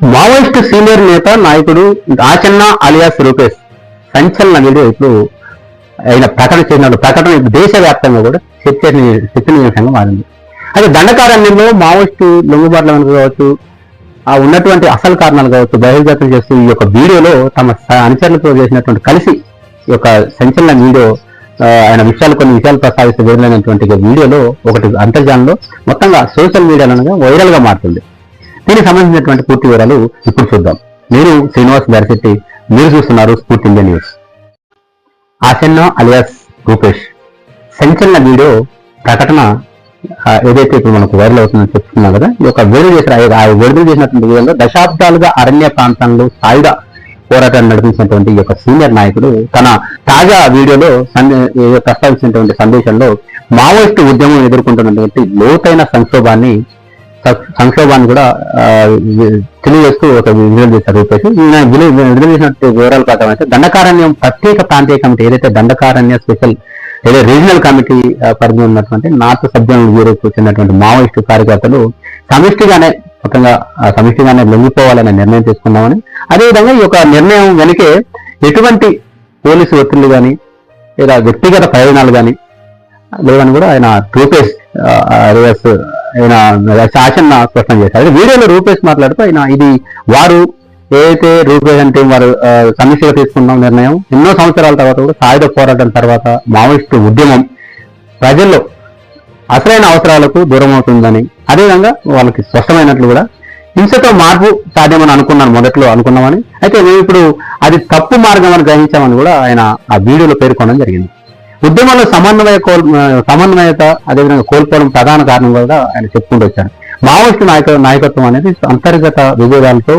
Maoist senior నేత నాయకుడు ఆచన్న alias Rupesh సంచలన వీడియో ఇప్పుడు ఆయన ప్రకటన దేశవ్యాప్తంగా కూడా చర్చనీయాంశంగా మారింది. అయితే దండకారణ్యంలో మావోయిస్టు లొంగుబాట్ల కావచ్చు, ఆ ఉన్నటువంటి అసలు కారణాలు కావచ్చు బహిర్గతం చేస్తూ ఈ యొక్క వీడియోలో తమ అనుచరులతో చేసినటువంటి కలిసి ఈ యొక్క సంచలన వీడియో ఆయన కొన్ని విషయాలు ప్రస్తావిస్తూ విడుదలైనటువంటి వీడియోలో ఒకటి అంతర్జాలంలో మొత్తంగా సోషల్ మీడియాలో వైరల్ గా మారుతుంది. దీనికి సంబంధించినటువంటి పూర్తి వివరాలు ఇప్పుడు చూద్దాం. నేను శ్రీనివాస్ గారిశెట్టి, మీరు చూస్తున్నారు స్ఫూర్తి ఇండియా న్యూస్. ఆచన్న అలియాస్ రూపేష్ సంచలన వీడియో ప్రకటన ఏదైతే ఇప్పుడు మనకు వైరల్ అవుతుందని చెప్తున్నాం కదా, ఈ యొక్క విడుదల చేసినటువంటి వీడియోలో దశాబ్దాలుగా అరణ్య ప్రాంతాల్లో సాయుధ పోరాటాన్ని నడిపించినటువంటి ఈ యొక్క సీనియర్ నాయకుడు తన తాజా వీడియోలో ప్రస్తావించినటువంటి సందేశంలో మావోయిస్టు ఉద్యమం ఎదుర్కొంటున్నటువంటి లోతైన సంక్షోభాన్ని కూడా తెలియజేస్తూ ఒక విడుదల చేశారు రూపేష్. విడుదల చేసినట్టు వివరాల ప్రకారం అయితే దండకారణ్యం ప్రత్యేక ప్రాంతీయ కమిటీ ఏదైతే దండకారణ్య స్పెషల్ ఏదైతే రీజనల్ కమిటీ పరిధి ఉన్నటువంటి నార్త్ సబ్ జోనల్ బ్యూరోకు చెందినటువంటి మావోయిస్టు కార్యకర్తలు సమిష్టిగానే లొంగిపోవాలనే నిర్ణయం తీసుకున్నామని, అదేవిధంగా ఈ యొక్క నిర్ణయం వెనుకే ఎటువంటి పోలీసు ఒత్తిళ్లు కానీ లేదా వ్యక్తిగత ప్రయోజనాలు కానీ లేవని కూడా ఆయన రూపేష్ ఆయన ఆచన్న స్పష్టం చేశారు. వీడియోలో రూపేష్ మాట్లాడుతూ ఆయన ఇది వారు ఏదైతే రూపేష్ అంటే వారు సమీక్షగా తీసుకున్న నిర్ణయం ఎన్నో సంవత్సరాల తర్వాత కూడా సాయుధ పోరాటం తర్వాత మావోయిస్టు ఉద్యమం ప్రజల్లో అసలైన అవసరాలకు దూరం అవుతుందని, అదేవిధంగా వాళ్ళకి స్పష్టమైనట్లు కూడా హింసతో మార్పు సాధ్యమని మొదట్లో అనుకున్నామని, అయితే మేము ఇప్పుడు అది తప్పు మార్గం అని గ్రహించామని కూడా ఆయన ఆ వీడియోలో పేర్కొనడం జరిగింది. ఉద్యమంలో సమన్వయత అదేవిధంగా కోల్పోవడం ప్రధాన కారణం కూడా ఆయన చెప్పుకుంటూ వచ్చారు. మావోయిస్టు నాయకత్వం అనేది అంతర్గత విభేదాలతో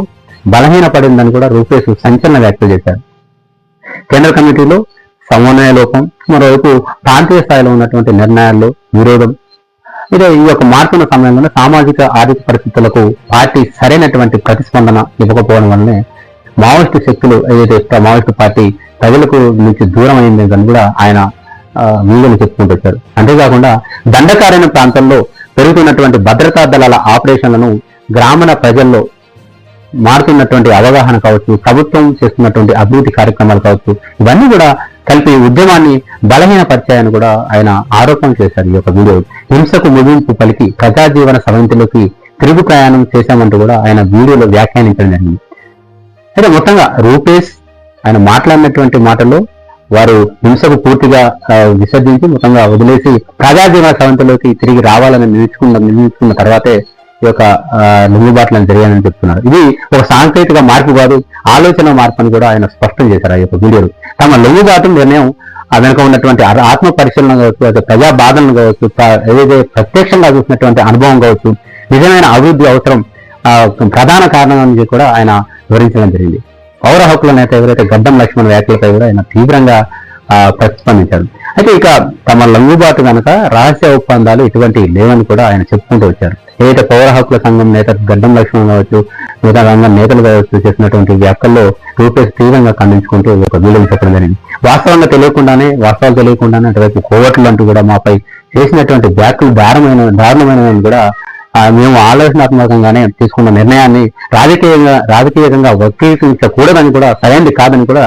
బలహీనపడిందని కూడా రూపేష్ సంచలన వ్యాఖ్యలు చేశారు. కేంద్ర కమిటీలో సమన్వయ లోపం, మరోవైపు ప్రాంతీయ స్థాయిలో ఉన్నటువంటి నిర్ణయాల్లో విరోధం, ఇదే ఈ యొక్క మారుతున్న సమయంలో సామాజిక ఆర్థిక పరిస్థితులకు పార్టీ సరైనటువంటి ప్రతిస్పందన ఇవ్వకపోవడం వల్లనే మావోయిస్టు శక్తులు ఏదైతే మావోయిస్టు పార్టీ ప్రజలకు నుంచి దూరం అయిందని కూడా ఆయన వీడియోలు చెప్పుకుంటూ వచ్చారు. అంతేకాకుండా దండకారణ్య ప్రాంతంలో పెరుగుతున్నటువంటి భద్రతా దళాల ఆపరేషన్లను గ్రామీణ ప్రజల్లో మారుతున్నటువంటి అవగాహన కావచ్చు, ప్రభుత్వం చేస్తున్నటువంటి అభివృద్ధి కార్యక్రమాలు కావచ్చు, ఇవన్నీ కూడా కలిపి ఉద్యమాన్ని బలహీనపరిచాయని కూడా ఆయన ఆరోపణ చేశారు. ఈ యొక్క వీడియో హింసకు ముగింపు పలికి ప్రజాజీవన సవంతిలోకి తిరుగు ప్రయాణం చేశామంటూ కూడా ఆయన వీడియోలో వ్యాఖ్యానించడం జరిగింది. అయితే మొత్తంగా రూపేష్ ఆయన మాట్లాడినటువంటి మాటల్లో వారు హింసకు పూర్తిగా విసర్జించి మొత్తంగా వదిలేసి ప్రజాజీవన సవంతిలోకి తిరిగి రావాలని నిర్ణయించుకున్న తర్వాతే ఈ యొక్క లొంగుబాట్లను జరిగాయని చెప్తున్నారు. ఇది ఒక సాంకేతిక మార్పు కాదు, ఆలోచన మార్పు అని కూడా ఆయన స్పష్టం చేశారు. ఆ యొక్క వీడియోలో తమ లొంగుబాటు నిర్ణయం వెనుక ఉన్నటువంటి ఆత్మ పరిశీలన కావచ్చు, అదే ప్రజా బాధలను కావచ్చు, ఏదైతే ప్రత్యక్షంగా చూసినటువంటి అనుభవం కావచ్చు, నిజమైన అభివృద్ధి అవసరం ప్రధాన కారణం అని కూడా ఆయన వివరించడం జరిగింది. పౌర హక్కుల నేత ఎవరైతే గడ్డం లక్ష్మణ్ వ్యాఖ్యలపై కూడా ఆయన తీవ్రంగా ప్రతిస్పందించారు. అయితే ఇక తమ లొంగుబాటు కనుక రహస్య ఒప్పందాలు ఇటువంటి లేవని కూడా ఆయన చెప్పుకుంటూ వచ్చారు. ఏదైతే పౌర హక్కుల సంఘం నేత గడ్డం లక్ష్మణ్ కావచ్చు, మిగతా రంగం నేతలు కావచ్చు చేసినటువంటి వ్యాఖ్యల్లో రూపేష్ తీవ్రంగా ఖండించుకుంటూ ఒక వీడియోలు చెప్పడం జరిగింది. వాస్తవాలు తెలియకుండానే అటువైపు కోవట్లు అంటూ కూడా మాపై చేసినటువంటి వ్యాఖ్యలు దారుణమైనవి కూడా మేము ఆలోచనాత్మకంగానే తీసుకున్న నిర్ణయాన్ని రాజకీయంగా వక్రీకరించకూడదని కూడా సరైనది కాదని కూడా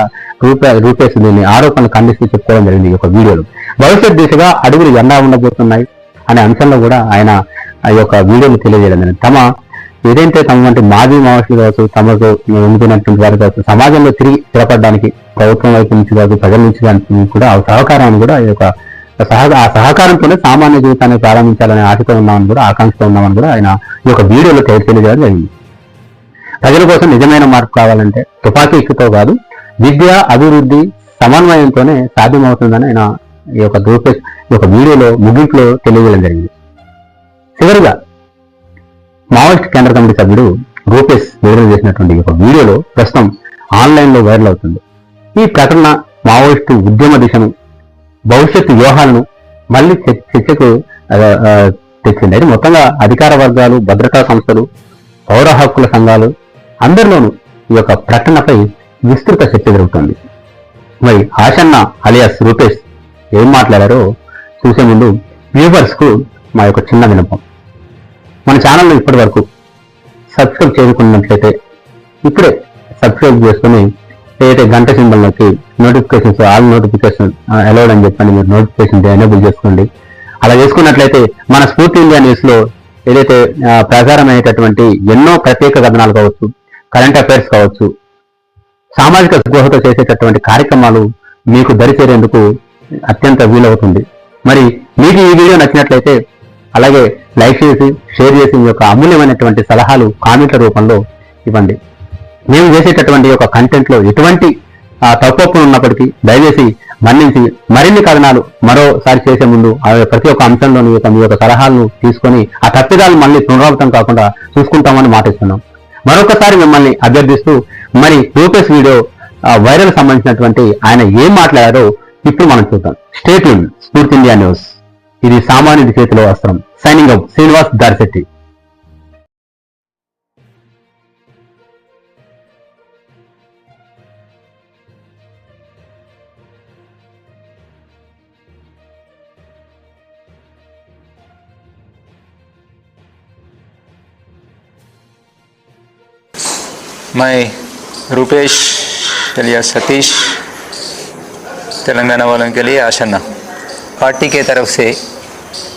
రూపేష్ దీన్ని ఆరోపణలు ఖండిస్తూ చెప్పుకోవడం జరిగింది. ఈ యొక్క వీడియోలో భవిష్యత్ దిశగా అడుగులు ఎలా ఉండబోతున్నాయి అనే అంశంలో కూడా ఆయన ఆ యొక్క వీడియోలు తెలియజేయడం జరిగింది. ఏదైతే తమ వంటి మాజీ మావోయిస్టులు కావచ్చు, తమకు ఉంటున్నటువంటి వారు కావచ్చు, సమాజంలో తిరిగి స్థిరపడడానికి ప్రభుత్వం వైపు నుంచి కావచ్చు, ప్రజల నుంచి కానీ కూడా సహకారాన్ని కూడా ఈ యొక్క ఆ సహకారంతోనే సామాన్య జీవితాన్ని ప్రారంభించాలనే ఆశతో ఉన్నామని కూడా ఆకాంక్షతో ఉన్నామని కూడా ఆయన ఈ యొక్క వీడియోలో తెలియజేయడం జరిగింది. ప్రజల కోసం నిజమైన మార్పు కావాలంటే తుపాకీ ఎక్కుతో కాదు, విద్య, అభివృద్ధి, సమన్వయంతోనే సాధ్యమవుతుందని ఆయన ఈ యొక్క రూపేష్ ఈ యొక్క వీడియోలో ముగింపులో తెలియజేయడం జరిగింది. చివరిగా మావోయిస్ట్ కేంద్ర కమిటీ సభ్యుడు రూపేష్ విడుదల చేసినటువంటి ఒక వీడియోలో ప్రస్తుతం ఆన్లైన్లో వైరల్ అవుతుంది. ఈ ప్రకటన మావోయిస్టు ఉద్యమ దిశను, భవిష్యత్తు వ్యూహాలను మళ్ళీ చర్చకు తెచ్చింది. అయితే మొత్తంగా అధికార వర్గాలు, భద్రతా సంస్థలు, పౌర హక్కుల సంఘాలు అందరిలోనూ ఈ యొక్క ప్రకటనపై విస్తృత చర్చ జరుగుతుంది. మరి ఆచన్న అలియాస్ రూపేష్ ఏం మాట్లాడారో చూసే ముందు వ్యూవర్స్ కు మా యొక్క చిన్న విన్నపం, మన ఛానల్లో ఇప్పటి వరకు సబ్స్క్రైబ్ చేసుకున్నట్లయితే ఇప్పుడే సబ్స్క్రైబ్ చేసుకుని ఏదైతే గంట సింబల్ నొక్కి నోటిఫికేషన్స్ ఆల్ నోటిఫికేషన్ అలౌడ్ అని చెప్పండి, మీరు నోటిఫికేషన్ ఎనేబుల్ చేసుకోండి. అలా చేసుకున్నట్లయితే మన స్ఫూర్తి ఇండియా న్యూస్ లో ఏదైతే ప్రసారమయ్యేటటువంటి ఎన్నో ప్రత్యేక కథనాలు కావచ్చు, కరెంట్ అఫైర్స్ కావచ్చు, సామాజిక స్పృహతో చేసేటటువంటి కార్యక్రమాలు మీకు దరిచేరేందుకు అత్యంత వీలవుతుంది. మరి మీకు ఈ వీడియో నచ్చినట్లయితే అలాగే లైక్ చేసి షేర్ చేసి మీ యొక్క అమూల్యమైనటువంటి సలహాలు కామెంట్ల రూపంలో ఇవ్వండి. మేము చేసేటటువంటి యొక్క కంటెంట్ లో ఎటువంటి తప్పొప్పులు ఉన్నప్పటికీ దయచేసి మన్నించి మరిన్ని కథనాలు మరోసారి చేసే ముందు ప్రతి ఒక్క అంశంలోని మీ యొక్క సలహాలను తీసుకొని ఆ తప్పిదాలు మళ్ళీ పునరావృతం కాకుండా చూసుకుంటామని మాటిస్తున్నాం. మరొకసారి మిమ్మల్ని అభ్యర్థిస్తూ మరి రూపేష్ వీడియో వైరల్ సంబంధించినటువంటి ఆయన ఏం మాట్లాడారో ఇప్పుడు మనం చూద్దాం. Stay tune Spoorthi India news. ఇది సామాన్యుడి చేతిలో వస్త్రం. Signing out, Srinivas Darshetti. मैं रूपेश चलिया सतीश तेलंगाना वालों के लिए आशना पार्टी के तरफ से,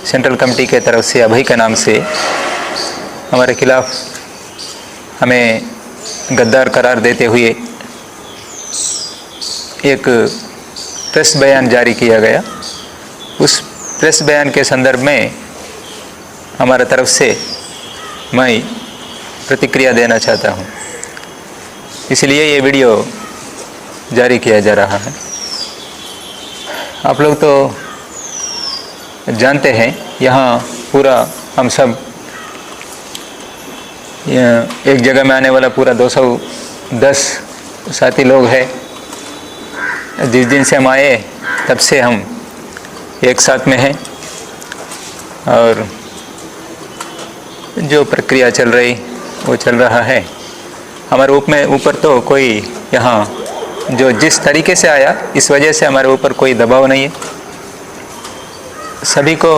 सेंट्रल कमेटी के तरफ से अभय के नाम से हमारे खिलाफ हमें गद्दार करार देते हुए एक प्रेस बयान जारी किया गया। उस प्रेस बयान के संदर्भ में हमारे तरफ से मैं प्रतिक्रिया देना चाहता हूँ, इसलिए ये वीडियो जारी किया जा रहा है। आप लोग तो जानते हैं यहाँ पूरा हम सब एक जगह में आने वाला पूरा 210 साथी लोग हैं। जिस दिन से हम आए तब से हम एक साथ में हैं और जो प्रक्रिया चल रही वो चल रहा है। हमारे ऊपर तो कोई यहाँ जो जिस तरीके से आया इस वजह से हमारे ऊपर कोई दबाव नहीं है। सभी को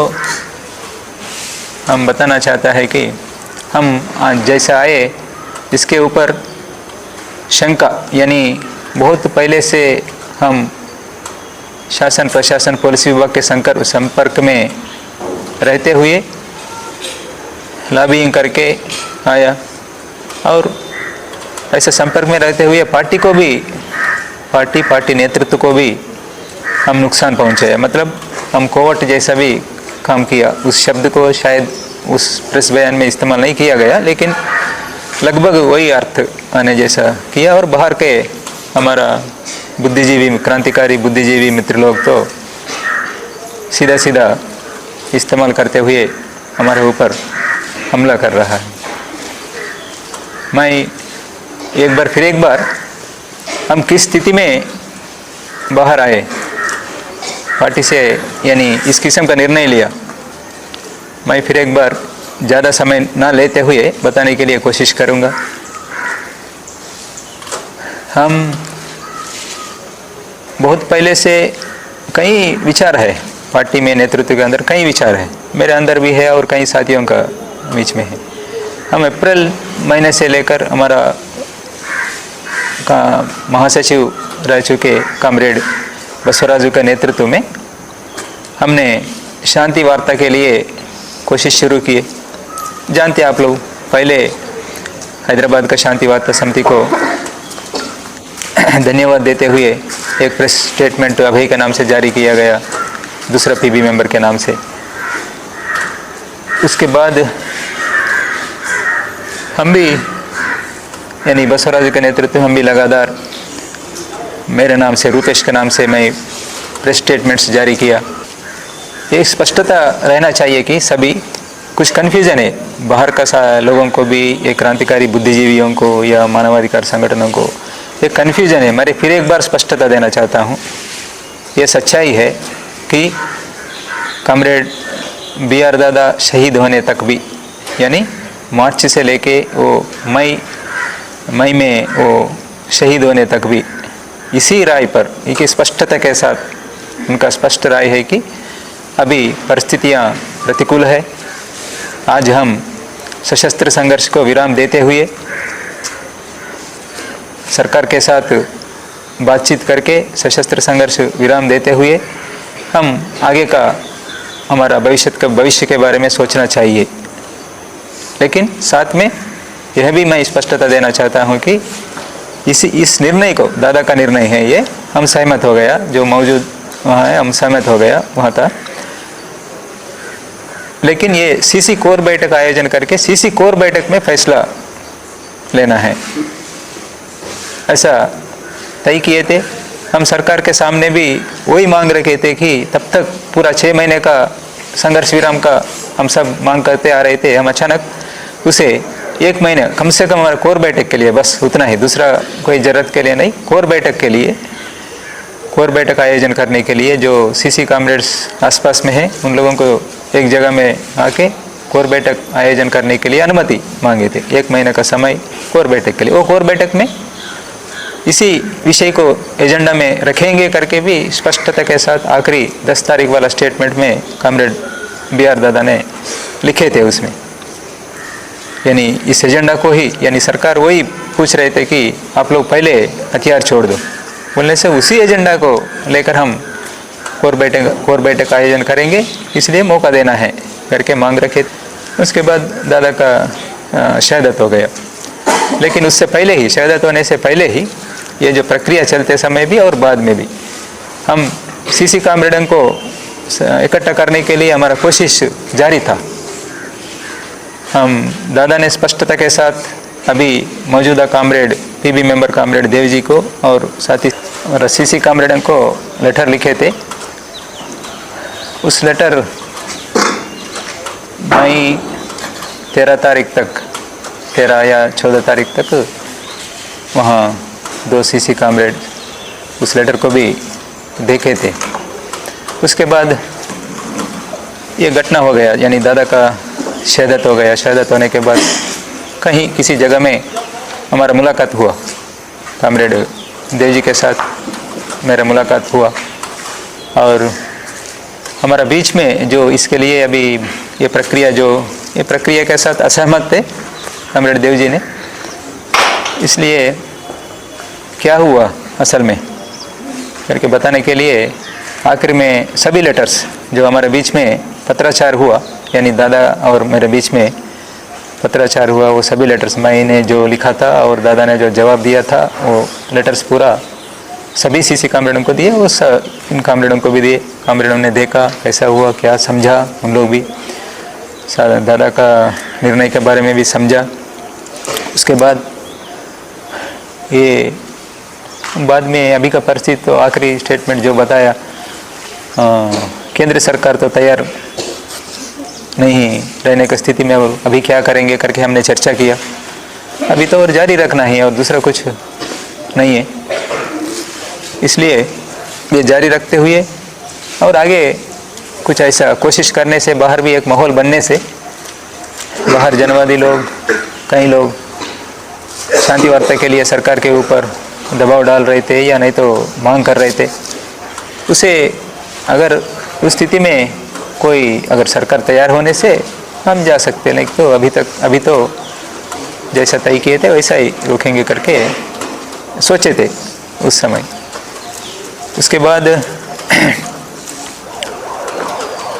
हम बताना चाहता है कि हम जैसे आए इसके ऊपर शंका, यानी बहुत पहले से हम शासन प्रशासन पुलिस विभाग के संपर्क में रहते हुए लॉबिंग करके आया और ऐसे संपर्क में रहते हुए पार्टी को भी पार्टी नेतृत्व को भी हम नुकसान पहुंचाया। मतलब हम कोवट जैसा भी काम किया। उस शब्द को शायद उस प्रेस बयान में इस्तेमाल नहीं किया गया, लेकिन लगभग वही अर्थ आने जैसा किया। और बाहर के हमारा बुद्धिजीवी, क्रांतिकारी बुद्धिजीवी मित्र लोग तो सीधा सीधा इस्तेमाल करते हुए हमारे ऊपर हमला कर रहा है। मैं फिर एक बार हम किस स्थिति में बाहर आए पार्टी से, यानी इस किस्म का निर्णय लिया, मैं फिर एक बार ज़्यादा समय ना लेते हुए बताने के लिए कोशिश करूँगा। हम बहुत पहले से कई विचार है पार्टी में, नेतृत्व के अंदर कई विचार है, मेरे अंदर भी है और कई साथियों का बीच में है। हम अप्रैल महीने से लेकर हमारा का महासचिव रह चुके कॉमरेड बसवराजू के नेतृत्व में हमने शांति वार्ता के लिए कोशिश शुरू की। जानते आप लोग, पहले हैदराबाद का शांति वार्ता समिति को धन्यवाद देते हुए एक प्रेस स्टेटमेंट अभय के नाम से जारी किया गया, दूसरा पीबी मेंबर के नाम से। उसके बाद हम भी, यानी बसवराज के नेतृत्व हम भी लगातार मेरे नाम से, रूपेश के नाम से मैं प्रेस स्टेटमेंट्स जारी किया। ये स्पष्टता रहना चाहिए कि सभी कुछ कन्फ्यूजन है, बाहर का लोगों को भी, ये क्रांतिकारी बुद्धिजीवियों को या मानवाधिकार संगठनों को ये कन्फ्यूजन है। मैं फिर एक बार स्पष्टता देना चाहता हूँ। ये सच्चाई है कि कॉमरेड BR दादा शहीद होने तक भी, यानी मार्च से लेके वो मई में वो शहीद होने तक भी इसी राय पर, एक स्पष्टता के साथ उनका स्पष्ट राय है कि अभी परिस्थितियाँ प्रतिकूल है। आज हम सशस्त्र संघर्ष को विराम देते हुए सरकार के साथ बातचीत करके सशस्त्र संघर्ष विराम देते हुए हम आगे का हमारा भविष्य के बारे में सोचना चाहिए। लेकिन साथ में यह भी मैं स्पष्टता देना चाहता हूँ कि इस निर्णय को, दादा का निर्णय है ये, हम सहमत हो गया, जो मौजूद वहाँ है हम सहमत हो गया वहाँ था। लेकिन ये सीसी कोर बैठक आयोजन करके सीसी कोर बैठक में फैसला लेना है, ऐसा तय किए थे। हम सरकार के सामने भी वही मांग रखे थे कि तब तक पूरा 6 महीने का संघर्ष विराम का हम सब मांग करते आ रहे थे। हम अचानक उसे 1 महीने कम से कम हमारे कोर बैठक के लिए, बस उतना ही, दूसरा कोई ज़रूरत के लिए नहीं, कोर बैठक के लिए, कोर बैठक आयोजन करने के लिए जो सीसी कॉमरेड्स आसपास में हैं उन लोगों को एक जगह में आके कोर बैठक आयोजन करने के लिए अनुमति मांगे थे। 1 महीने का समय कोर बैठक के लिए। वो कोर बैठक में इसी विषय को एजेंडा में रखेंगे करके भी स्पष्टता के साथ आखिरी 10 तारीख वाला स्टेटमेंट में कॉमरेड BR दादा ने लिखे थे उसमें। यानी इस एजेंडा को ही, यानी सरकार वही पूछ रहे थे कि आप लोग पहले हथियार छोड़ दो, बोलने से उसी एजेंडा को लेकर हम कोर बैठक आयोजन करेंगे, इसलिए मौका देना है करके मांग रखे। उसके बाद दादा का शहादत हो गया। लेकिन उससे पहले ही, शहादत होने से पहले ही, ये जो प्रक्रिया चलते समय भी और बाद में भी हम सीसी कॉमरेडों को इकट्ठा करने के लिए हमारा कोशिश जारी था। हम दादा ने स्पष्टता के साथ अभी मौजूदा comrade PB member comrade Dev ji को और साथ ही सीसी कॉमरेडों को लेटर लिखे थे। उस लेटर मई 13 तारीख तक, 13 या 14 तारीख तक वहाँ 2 सीसी कॉमरेड उस लेटर को भी देखे थे। उसके बाद ये घटना हो गया, यानी दादा का शहादत हो गया। शहादत होने के बाद कहीं किसी जगह में हमारा मुलाकात हुआ, कॉमरेड देव जी के साथ मेरा मुलाकात हुआ और हमारा बीच में जो इसके लिए अभी ये प्रक्रिया के साथ असहमत थे कॉमरेड देव जी ने। इसलिए क्या हुआ असल में करके बताने के लिए आखिर में सभी लेटर्स जो हमारे बीच में पत्राचार हुआ, यानी दादा और मेरे बीच में पत्राचार हुआ, वो सभी लेटर्स मैंने जो लिखा था और दादा ने जो जवाब दिया था, वो लेटर्स पूरा सभी सीसी कॉमरेडों को दिए, वो इन कॉमरेडों को भी दिए। कॉमरेडों ने देखा कैसा हुआ, क्या समझा, हम लोग भी दादा का निर्णय के बारे में भी समझा। उसके बाद ये बाद में अभी का परिस्थिति तो आखिरी स्टेटमेंट जो बताया, केंद्र सरकार तो तैयार नहीं रहने की स्थिति में, और अभी क्या करेंगे करके हमने चर्चा किया। अभी तो और जारी रखना है और दूसरा कुछ नहीं है, इसलिए ये जारी रखते हुए और आगे कुछ ऐसा कोशिश करने से, बाहर भी एक माहौल बनने से, बाहर जनवादी लोग, कई लोग शांति वार्ता के लिए सरकार के ऊपर दबाव डाल रहे थे या नहीं तो मांग कर रहे थे। उसे अगर उस स्थिति में कोई, अगर सरकार तैयार होने से हम जा सकते, नहीं तो अभी तो जैसा तय किए थे वैसा ही रोकेंगे करके सोचे थे उस समय। उसके बाद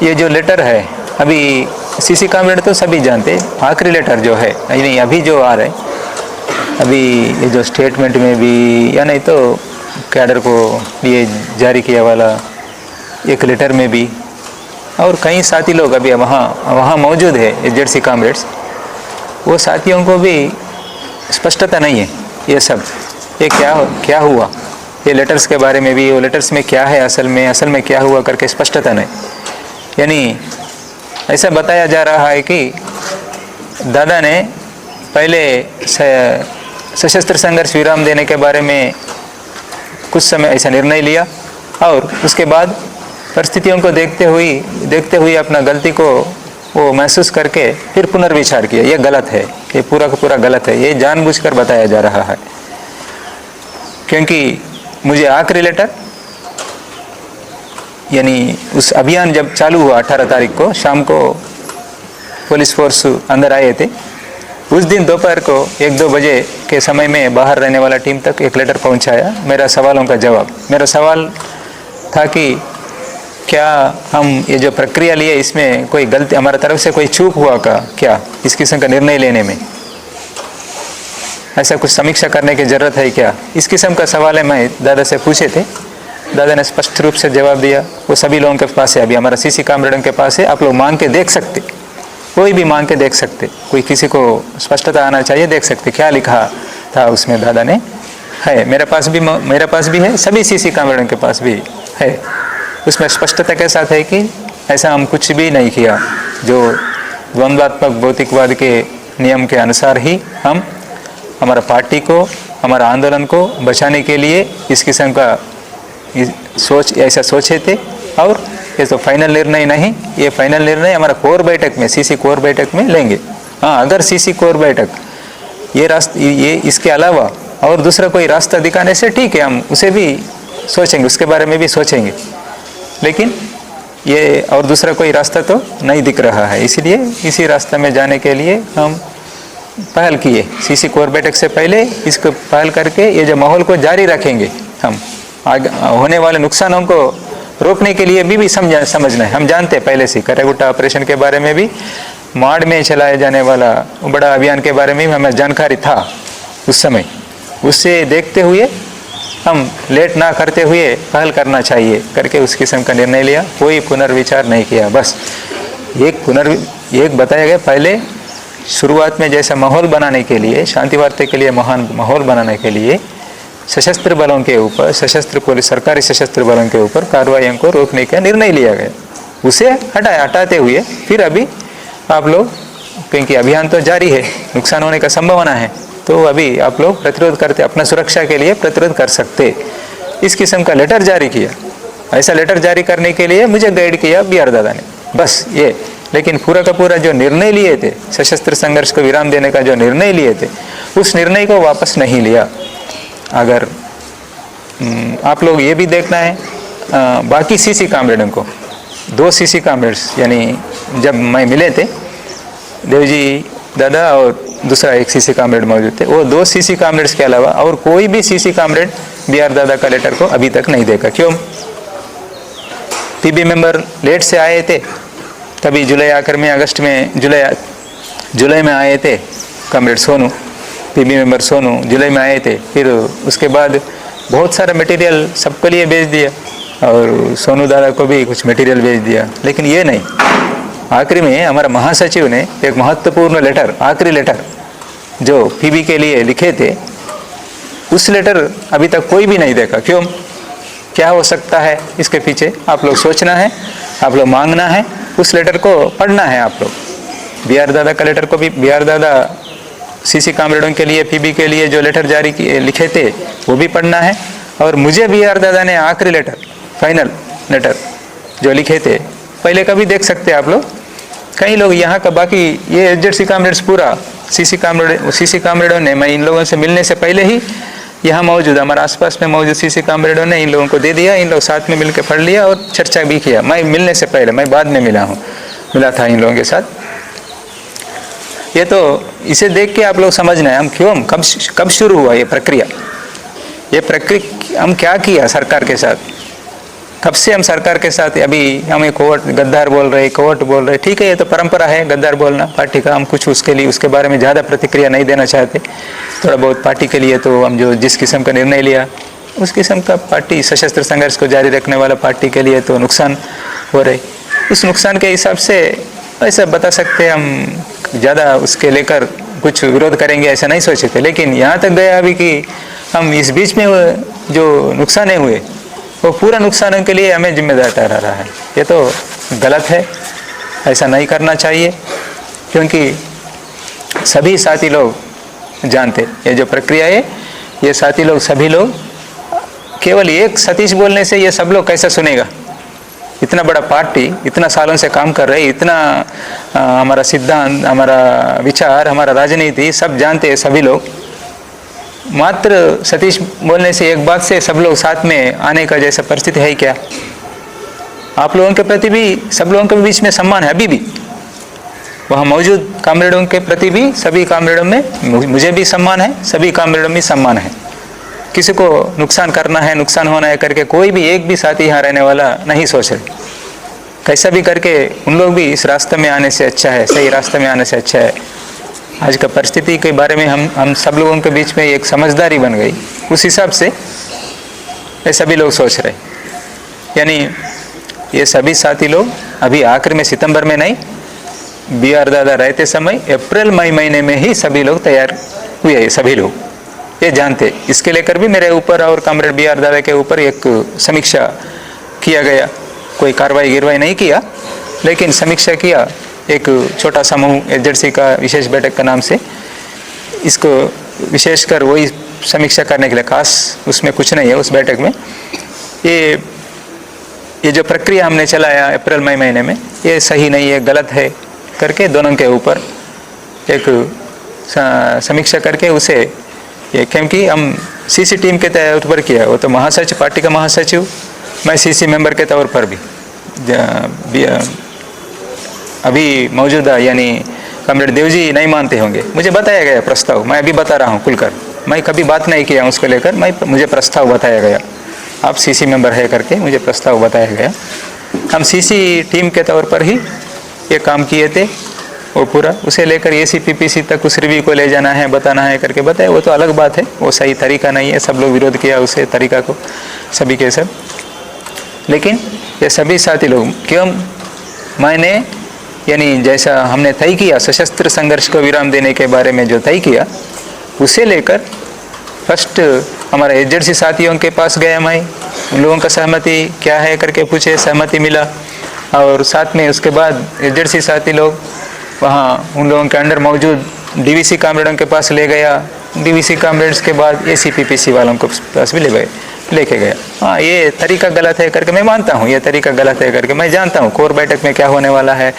ये जो लेटर है, अभी सीसी कॉमरेड तो सभी जानते, आखिरी लेटर जो है, नहीं अभी जो आ रहा है, अभी ये जो स्टेटमेंट में भी या नहीं तो कैडर को लिए जारी किया वाला एक लेटर में भी, और कई साथी लोग अभी वहाँ मौजूद है एजेंसी कॉमरेड्स, वो साथियों को भी स्पष्टता नहीं है ये सब, ये क्या हुआ, ये लेटर्स के बारे में भी, वो लेटर्स में क्या है असल में क्या हुआ करके स्पष्टता नहीं। यानी ऐसा बताया जा रहा है कि दादा ने पहले सशस्त्र संघर्ष विराम देने के बारे में कुछ समय ऐसा निर्णय लिया और उसके बाद परिस्थितियों को देखते हुए अपना गलती को वो महसूस करके फिर पुनर्विचार किया। ये गलत है, ये पूरा का पूरा गलत है, ये जानबूझकर बताया जा रहा है। क्योंकि मुझे आखिरी लेटर, यानी उस अभियान जब चालू हुआ 18 तारीख को शाम को पुलिस फोर्स अंदर आए थे, उस दिन दोपहर को 1-2 बजे के समय में बाहर रहने वाला टीम तक एक लेटर पहुंचाया, मेरा सवालों का जवाब। मेरा सवाल था कि क्या हम ये जो प्रक्रिया लिए इसमें कोई गलती हमारी तरफ से कोई चूक हुआ का क्या, इस किस्म का निर्णय लेने में ऐसा कुछ समीक्षा करने की ज़रूरत है क्या, इस किस्म का सवाल है मैं दादा से पूछे थे। दादा ने स्पष्ट रूप से जवाब दिया, वो सभी लोगों के पास है, अभी हमारा सीसी कैमरे के पास है, आप लोग मांग के देख सकते, कोई भी मांग के देख सकते, कोई किसी को स्पष्टता आना चाहिए, देख सकते क्या लिखा था उसमें दादा ने है। मेरे पास भी है, सभी सीसी कैमरे के पास भी है। उसमें स्पष्टता के साथ है कि ऐसा हम कुछ भी नहीं किया, जो द्वंद्वात्मक भौतिकवाद के नियम के अनुसार ही हम हमारा पार्टी को, हमारा आंदोलन को बचाने के लिए इस किस्म का ऐसा सोचे थे। और ये तो फाइनल निर्णय नहीं, ये फाइनल निर्णय हमारा कोर बैठक में, सीसी कोर बैठक में लेंगे। हाँ, अगर सीसी कोर बैठक ये इसके अलावा और दूसरा कोई रास्ता दिखाने से ठीक है, हम उसे भी सोचेंगे, उसके बारे में भी सोचेंगे, लेकिन ये और दूसरा कोई रास्ता तो नहीं दिख रहा है। इसलिए इसी रास्ते में जाने के लिए हम पहल किए। सीसी कोर बैठक से पहले इसको पहल करके ये जो माहौल को जारी रखेंगे, हम आगे होने वाले नुकसानों को रोकने के लिए भी समझना है। हम जानते हैं पहले से करेगुट्टा ऑपरेशन के बारे में भी, माड़ में चलाए जाने वाला बड़ा अभियान के बारे में भी हमें जानकारी था उस समय। उससे देखते हुए हम लेट ना करते हुए पहल करना चाहिए करके उस किस्म का निर्णय लिया, कोई पुनर्विचार नहीं किया। बस एक बताया गया, पहले शुरुआत में जैसा माहौल बनाने के लिए, शांति वार्ता के लिए महान माहौल बनाने के लिए सशस्त्र बलों के ऊपर, सरकारी सशस्त्र बलों के ऊपर कार्रवाइयों को रोकने का निर्णय लिया गया। उसे हटाते हुए फिर अभी आप लोग, क्योंकि अभियान तो जारी है, नुकसान होने का संभावना है, तो अभी आप लोग प्रतिरोध करते, अपना सुरक्षा के लिए प्रतिरोध कर सकते, इस किस्म का लेटर जारी किया। ऐसा लेटर जारी करने के लिए मुझे गाइड किया BR दादा ने, बस ये। लेकिन पूरा का पूरा जो निर्णय लिए थे, सशस्त्र संघर्ष को विराम देने का जो निर्णय लिए थे, उस निर्णय को वापस नहीं लिया। अगर आप लोग ये भी देखना है, बाकी सीसी कामरेडों को, 2 सीसी कामरेड्स, यानी जब मैं मिले थे देवजी दादा और दूसरा एक सीसी कामरेड मौजूद थे, वो 2 सीसी कामरेड्स के अलावा और कोई भी सीसी कामरेड BR दादा का लेटर को अभी तक नहीं देखा। क्यों? PB मेंबर लेट से आए थे, कभी जुलाई आखिर में, अगस्त में, जुलाई में आए थे comrade Sonu, PB member Sonu जुलाई में आए थे। फिर उसके बाद बहुत सारा मटेरियल सबके लिए भेज दिया और सोनू दादा को भी कुछ मटेरियल भेज दिया, लेकिन ये नहीं। आखिरी में हमारा महासचिव ने एक महत्वपूर्ण लेटर, आखिरी लेटर जो PB के लिए लिखे थे, उस लेटर अभी तक कोई भी नहीं देखा। क्यों? क्या हो सकता है इसके पीछे? आप लोग सोचना है, आप लोग मांगना है, उस लेटर को पढ़ना है। आप लोग BR दादा का लेटर को भी, BR दादा सीसी कामरेडों के लिए, PB के लिए जो लेटर जारी लिखे थे वो भी पढ़ना है। और मुझे BR दादा ने आखिरी लेटर, फाइनल लेटर जो लिखे थे, पहले का भी देख सकते हैं आप लोग। कई लोग यहाँ का, बाकी ये SZC कामरेड्स पूरा सीसी कामरेडों ने, मैं इन लोगों से मिलने से पहले ही यहाँ मौजूद, हमारे आसपास में मौजूद सीसी कामरेडों ने इन लोगों को दे दिया, इन लोग साथ में मिलकर पढ़ लिया और चर्चा भी किया। मैं मिलने से पहले, मैं बाद में मिला था इन लोगों के साथ। ये तो इसे देख के आप लोग समझना है हम क्यों, कब शुरू हुआ ये प्रक्रिया हम क्या किया सरकार के साथ, कब से हम सरकार के साथ। अभी हमें कोर्ट गद्दार बोल रहे, ठीक है, ये तो परंपरा है गद्दार बोलना पार्टी का। हम कुछ उसके बारे में ज़्यादा प्रतिक्रिया नहीं देना चाहते। थोड़ा बहुत पार्टी के लिए तो हम जो जिस किस्म का निर्णय लिया, उस किस्म का पार्टी, सशस्त्र संघर्ष को जारी रखने वाला पार्टी के लिए तो नुकसान हो रहे, उस नुकसान के हिसाब से ऐसा बता सकते हैं। हम ज़्यादा उसके लेकर कुछ विरोध करेंगे ऐसा नहीं सोचे थे, लेकिन यहाँ तक गया अभी कि हम इस बीच में जो नुकसान हुए, वो पूरा नुकसानों के लिए हमें जिम्मेदार ठहरा रहा है। ये तो गलत है, ऐसा नहीं करना चाहिए, क्योंकि सभी साथी लोग जानते ये जो प्रक्रिया है, ये साथी लोग, सभी लोग, केवल एक सतीश बोलने से ये सब लोग कैसे सुनेगा। इतना बड़ा पार्टी, इतना सालों से काम कर रहे, इतना हमारा सिद्धांत, हमारा विचार, हमारा राजनीति सब जानते हैं सभी लोग। मात्र सतीश बोलने से, एक बात से सब लोग साथ में आने का जैसा परिस्थिति है क्या? आप लोगों के प्रति भी सब लोगों के बीच में सम्मान है अभी भी, वहाँ मौजूद कामरेडों के प्रति भी सभी कामरेडों में मुझे भी सम्मान है, सभी कामरेडों में सम्मान है। किसी को नुकसान करना है, नुकसान होना है करके कोई भी एक भी साथी यहाँ रहने वाला नहीं सोच रहे। कैसा भी करके उन लोग भी इस रास्ते में आने से अच्छा है, सही रास्ते में आने से अच्छा है। आज का परिस्थिति के बारे में हम सब लोगों के बीच में एक समझदारी बन गई, उस हिसाब से ये सभी लोग सोच रहे। यानी ये सभी साथी लोग अभी आखिर में सितंबर में नहीं, BR दादा रहते समय अप्रैल मई महीने में ही सभी लोग तैयार हुए, सभी लोग ये जानते। इसके लेकर भी मेरे ऊपर और कॉमरेड BR दादा के ऊपर एक समीक्षा किया गया, कोई कार्रवाई गिरवाई नहीं किया, लेकिन समीक्षा किया। एक छोटा समूह एजेंसी का विशेष बैठक का नाम से, इसको विशेषकर वही समीक्षा करने के लिए, खास उसमें कुछ नहीं है उस बैठक में। ये जो प्रक्रिया हमने चलाया अप्रैल मई महीने में, ये सही नहीं है, गलत है करके दोनों के ऊपर एक समीक्षा करके उसे ये, क्योंकि हम CC टीम के तौर पर किया, वो तो महासचिव, पार्टी का महासचिव, मैं CC मेंबर के तौर पर भी अभी मौजूदा यानी कॉमरेड देव जी नहीं मानते होंगे, मुझे बताया गया प्रस्ताव, मैं अभी बता रहा हूँ खुलकर, मैं कभी बात नहीं किया उसको लेकर, मुझे प्रस्ताव बताया गया, आप CC मेंबर है करके मुझे प्रस्ताव बताया गया। हम CC टीम के तौर पर ही ये काम किए थे, वो पूरा उसे लेकर ACPPC तक उस रिव्यू को ले जाना है, बताना है करके बताया, वो तो अलग बात है, वो सही तरीका नहीं है, सब लोग विरोध किया उसे तरीका को, सभी के सब। लेकिन ये सभी साथी लोग क्यों, मैंने यानी जैसा हमने तय किया सशस्त्र संघर्ष को विराम देने के बारे में जो तय किया, उसे लेकर फर्स्ट हमारे एजेंसी साथियों के पास गया, मैं उन लोगों का सहमति क्या है करके पूछे, सहमति मिला। और साथ में उसके बाद एजेंसी साथी लोग वहाँ उन लोगों के अंडर मौजूद DVC कामरेडों के पास ले गया, DVC कामरेड्स के बाद ACPPC वालों को पास भी लेके गया। हाँ, ये तरीका गलत है करके मैं मानता हूँ, ये तरीका गलत है करके मैं जानता हूँ। कोर बैठक में क्या होने वाला है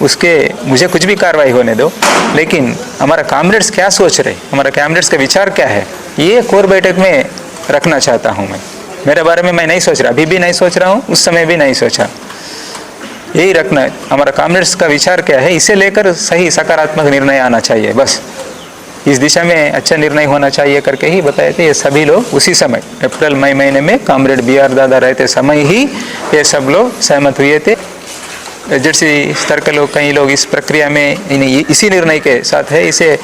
उसके मुझे कुछ भी कार्रवाई होने दो, लेकिन हमारा कामरेड्स क्या सोच रहे, हमारा कामरेड्स का विचार क्या है, ये कोर बैठक में रखना चाहता हूँ मैं। मेरे बारे में मैं नहीं सोच रहा, अभी भी नहीं सोच रहा हूँ, उस समय भी नहीं सोचा। यही रखना है, हमारा कामरेड्स का विचार क्या है, इसे लेकर सही सकारात्मक निर्णय आना चाहिए, बस इस दिशा में अच्छा निर्णय होना चाहिए करके ही बताए थे। ये सभी लोग उसी समय अप्रैल मई महीने में कॉमरेड BR दादा रहते समय ही ये सब लोग सहमत हुए थे। एजेंसी स्तर के लोग, कई लोग इस प्रक्रिया में इसी निर्णय के साथ है, इसे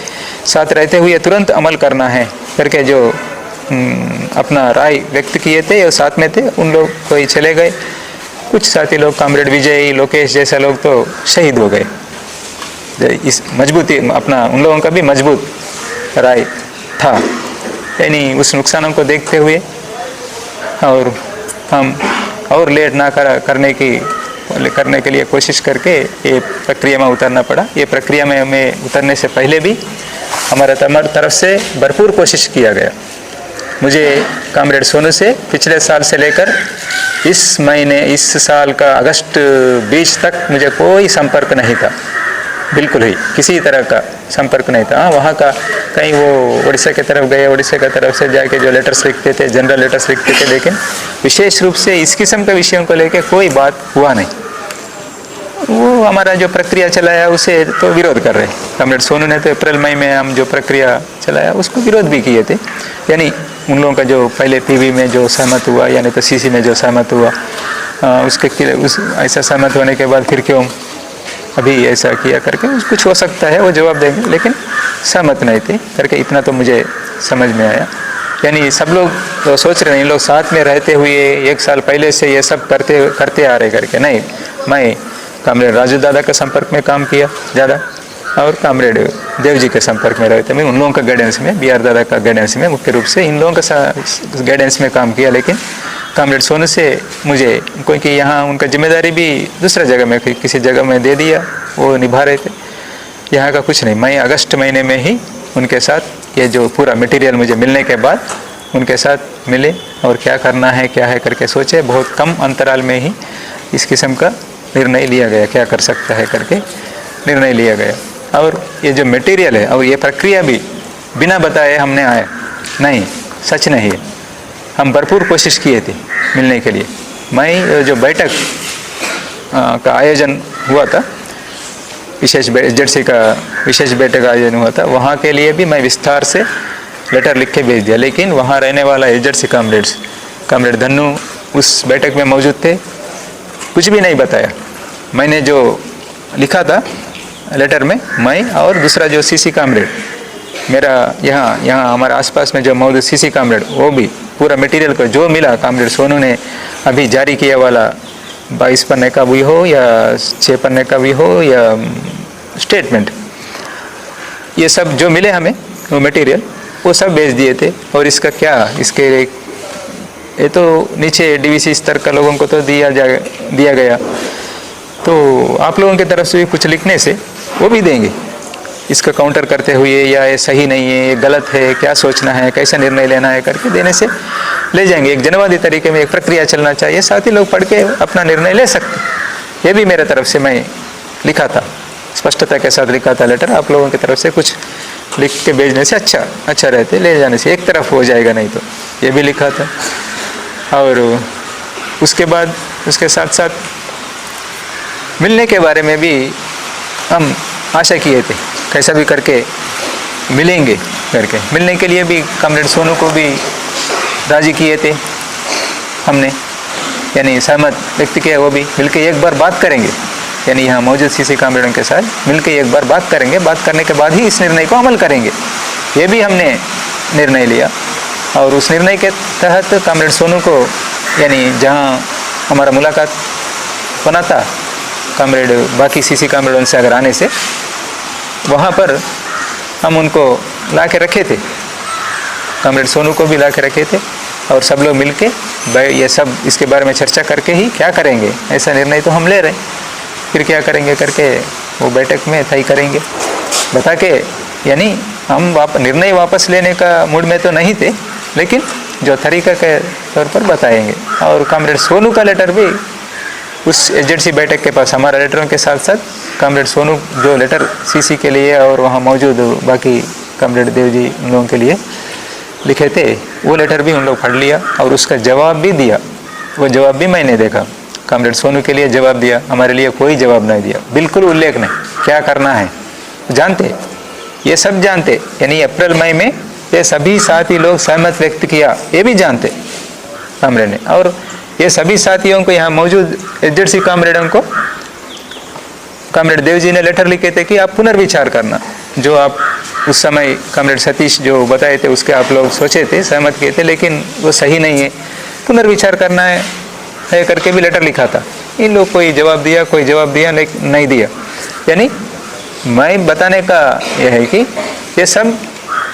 साथ रहते हुए तुरंत अमल करना है करके जो अपना राय व्यक्त किए थे, और साथ में थे उन लोग कोई चले गए, कुछ साथी लोग कॉमरेड विजय, लोकेश जैसे लोग तो शहीद हो गए। इस मजबूती अपना उन लोगों का भी मजबूत राय था, यानी उस नुकसानों को देखते हुए और हम और लेट ना करने के लिए कोशिश करके ये प्रक्रिया में उतरना पड़ा। ये प्रक्रिया में हमें उतरने से पहले भी हमारे तरफ से भरपूर कोशिश किया गया। मुझे कॉमरेड सोनू से पिछले साल से लेकर इस साल का अगस्त 20 तक मुझे कोई संपर्क नहीं था, बिल्कुल ही किसी तरह का संपर्क नहीं था। वहाँ का कहीं वो उड़ीसा की तरफ गए, उड़ीसा की तरफ से जाके जो लेटर्स लिखते थे, जनरल लेटर्स लिखते थे, लेकिन विशेष रूप से इस किस्म के विषयों को लेकर कोई बात हुआ नहीं। वो हमारा जो प्रक्रिया चलाया उसे तो विरोध कर रहे। कॉमरेड सोनू ने तो अप्रैल मई में हम जो प्रक्रिया चलाया उसको विरोध भी किए थे, यानी उन लोगों का जो पहले PV में जो सहमत हुआ, यानी तो CC में जो सहमत हुआ, ऐसा सहमत होने के बाद फिर क्यों अभी ऐसा किया करके कुछ हो सकता है, वो जवाब देंगे, लेकिन सहमत नहीं थे करके इतना तो मुझे समझ में आया। यानी सब लोग तो सोच रहे हैं इन लोग साथ में रहते हुए 1 साल पहले से ये सब करते आ रहे करके। नहीं, मैं कॉमरेड राजू दादा के संपर्क में काम किया ज़्यादा, और कॉमरेड देव जी के संपर्क में रहते, मैं उन लोगों का गाइडेंस में, BR दादा का गाइडेंस में, मुख्य रूप से इन लोगों का गाइडेंस में काम किया। लेकिन कॉमरेड सोनू से मुझे, क्योंकि यहाँ उनका जिम्मेदारी भी दूसरा जगह में किसी जगह में दे दिया, वो निभा रहे थे, यहाँ का कुछ नहीं। मैं अगस्त महीने में ही उनके साथ ये जो पूरा मटेरियल मुझे मिलने के बाद उनके साथ मिले और क्या करना है क्या है करके सोचे। बहुत कम अंतराल में ही इस किस्म का निर्णय लिया गया, क्या कर सकता है करके निर्णय लिया गया। और ये जो मटेरियल है और ये प्रक्रिया भी बिना बताए हमने आए नहीं, सच नहीं है, हम भरपूर कोशिश किए थे मिलने के लिए। मैं जो बैठक का आयोजन हुआ था एसजेडसी का विशेष बैठक का आयोजन हुआ था, वहाँ के लिए भी मैं विस्तार से लेटर लिख के भेज दिया। लेकिन वहाँ रहने वाला एसजेडसी कामरेड धन्नू उस बैठक में मौजूद थे, कुछ भी नहीं बताया। मैंने जो लिखा था लेटर में, मैं और दूसरा जो सीसी कामरेड मेरा यहाँ हमारे आसपास में जो मौजूद सीसी कामरेड, वो भी पूरा मटेरियल को जो मिला कामरेड सोनू ने अभी जारी किया वाला 22 पन्ने का भी हो या 6 पन्ने का भी हो या स्टेटमेंट, ये सब जो मिले हमें वो मटेरियल वो सब भेज दिए थे। और इसका क्या, इसके ये तो नीचे डीवीसी स्तर का लोगों को तो दिया गया, तो आप लोगों की तरफ से भी कुछ लिखने से वो भी देंगे इसका काउंटर करते हुए, या ये सही नहीं है, ये गलत है, क्या सोचना है, कैसा निर्णय लेना है करके देने से ले जाएंगे। एक जनवादी तरीके में एक प्रक्रिया चलना चाहिए, साथ ही लोग पढ़ के अपना निर्णय ले सकते। ये भी मेरे तरफ से मैं लिखा था, स्पष्टता के साथ लिखा था लेटर। आप लोगों की तरफ से कुछ लिख के भेजने से अच्छा रहते, ले जाने से एक तरफ हो जाएगा, नहीं तो ये भी लिखा था। और उसके बाद उसके साथ साथ मिलने के बारे में भी हम आशा किए थे, कैसा भी करके मिलेंगे करके। मिलने के लिए भी कामरेड सोनू को भी राजी किए थे हमने, यानी सहमत व्यक्त किया। वो भी मिलकर एक बार बात करेंगे, यानी यहाँ मौजूद सीसी कामरेडों के साथ मिलकर एक बार बात करेंगे, बात करने के बाद ही इस निर्णय को अमल करेंगे, ये भी हमने निर्णय लिया। और उस निर्णय के तहत कामरेड सोनू को, यानी जहाँ हमारा मुलाकात बना था कामरेड बाकी सीसी कामरेडों से अगर आने से, वहाँ पर हम उनको ला के रखे थे, कामरेड सोनू को भी ला के रखे थे। और सब लोग मिलके ये सब इसके बारे में चर्चा करके ही क्या करेंगे, ऐसा निर्णय तो हम ले रहे हैं, फिर क्या करेंगे करके वो बैठक में तय करेंगे बता के। यानी हम निर्णय वापस लेने का मूड में तो नहीं थे, लेकिन जो तरीका के तौर पर बताएंगे। और कामरेड सोनू का लेटर भी उस एसजेडसी बैठक के पास, हमारा लेटरों के साथ साथ कामरेड सोनू जो लेटर सीसी के लिए और वहाँ मौजूद बाकी कामरेड देव जी उन लोगों के लिए लिखे थे, वो लेटर भी उन लोग पढ़ लिया और उसका जवाब भी दिया। वो जवाब भी मैंने देखा, कामरेड सोनू के लिए जवाब दिया, हमारे लिए कोई जवाब नहीं दिया, बिल्कुल उल्लेख नहीं क्या करना है। जानते, ये सब जानते, यानी अप्रैल मई में ये सभी साथी लोग सहमत व्यक्त किया, ये भी जानते कामरेड ने। और ये सभी साथियों को, यहाँ मौजूद एसजेडसी कामरेडों को कामरेड देव जी ने लेटर लिखे थे कि आप पुनर्विचार करना, जो आप उस समय कामरेड सतीश जो बताए थे उसके आप लोग सोचे थे, सहमत किए थे, लेकिन वो सही नहीं है, पुनर्विचार करना है करके भी लेटर लिखा था। इन लोग कोई जवाब दिया लेकिन नहीं दिया। यानी मैं बताने का यह है कि ये सब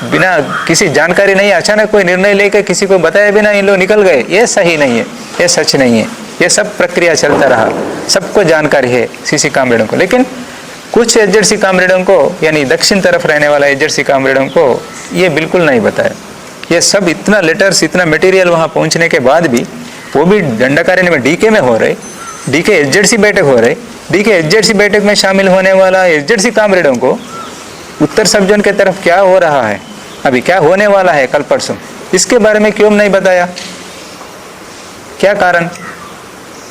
बिना किसी जानकारी नहीं, अचानक कोई निर्णय लेकर किसी को बताए बिना इन लोग निकल गए, ये सही नहीं है, ये सच नहीं है। ये सब प्रक्रिया चलता रहा, सबको जानकारी है सीसी कामरेडों को, लेकिन कुछ एसजेडसी कामरेडों को, यानी दक्षिण तरफ रहने वाला एसजेडसी कामरेडों को ये बिल्कुल नहीं बताया। ये सब इतना लेटर्स, इतना मटेरियल वहाँ पहुँचने के बाद भी, वो भी दंडाकार्य में डीके में हो रहे, डीके एसजेडसी बैठक हो रहे, डीके एसजेडसी बैठक में शामिल होने वाला एसजेडसी कामरेडों को उत्तर सब जोन के तरफ क्या हो रहा है, अभी क्या होने वाला है कल परसों, इसके बारे में क्यों नहीं बताया, क्या कारण,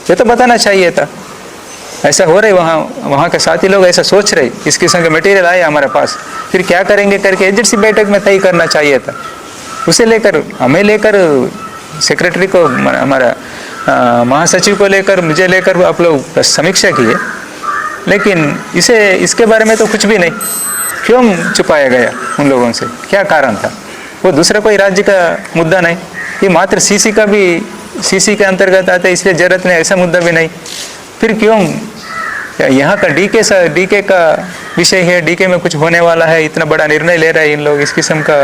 ये तो बताना चाहिए था। ऐसा हो रही, वहाँ के साथी लोग ऐसा सोच रहे, इस किस्म का मटेरियल आया हमारे पास, फिर क्या करेंगे करके एसजेडसी बैठक में तय करना चाहिए था। उसे लेकर, हमें लेकर, सेक्रेटरी को, हमारा महासचिव को लेकर, मुझे लेकर आप लोग समीक्षा किए, लेकिन इसके बारे में तो कुछ भी नहीं। क्यों छुपाया गया उन लोगों से, क्या कारण था? वो दूसरा कोई राज्य का मुद्दा नहीं, ये मात्र सीसी का भी, सीसी के अंतर्गत आता है, इसलिए जरूरत नहीं, ऐसा मुद्दा भी नहीं। फिर क्यों यहाँ का डीके का विषय है, डीके में कुछ होने वाला है, इतना बड़ा निर्णय ले रहे हैं इन लोग, इस किस्म का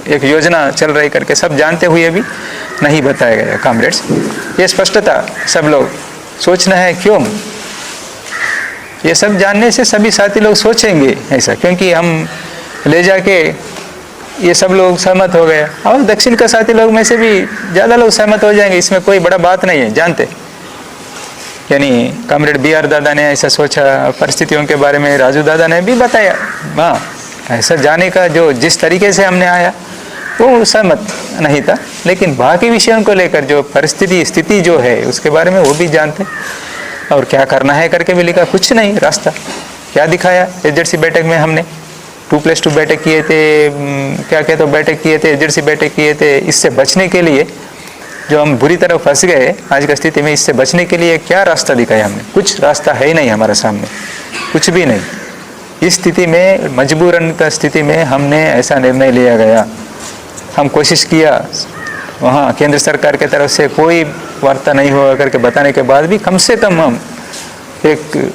एक योजना चल रही करके सब जानते हुए भी नहीं बताया गया कामरेड्स। ये स्पष्टता सब लोग सोचना है क्यों, ये सब जानने से सभी साथी लोग सोचेंगे ऐसा, क्योंकि हम ले जाके ये सब लोग सहमत हो गए और दक्षिण का साथी लोग में से भी ज़्यादा लोग सहमत हो जाएंगे, इसमें कोई बड़ा बात नहीं है, जानते। यानी कामरेड BR दादा ने ऐसा सोचा, परिस्थितियों के बारे में राजू दादा ने भी बताया, हाँ ऐसा जाने का जो जिस तरीके से हमने आया वो सहमत नहीं था, लेकिन बाकी विषयों को लेकर जो स्थिति जो है उसके बारे में वो भी जानते और क्या करना है करके भी लिखा, कुछ नहीं रास्ता, क्या दिखाया एसजेडसी बैठक में हमने 2+2 बैठक किए थे, क्या कहते बैठक किए थे, एसजेडसी बैठक किए थे। इससे बचने के लिए जो हम बुरी तरह फंस गए आज की स्थिति में, इससे बचने के लिए क्या रास्ता दिखाया हमने? कुछ रास्ता है ही नहीं हमारे सामने, कुछ भी नहीं। इस स्थिति में, मजबूरन का स्थिति में हमने ऐसा निर्णय लिया गया। हम कोशिश किया, वहाँ केंद्र सरकार के तरफ से कोई वार्ता नहीं हुआ करके बताने के बाद भी कम से कम हम एक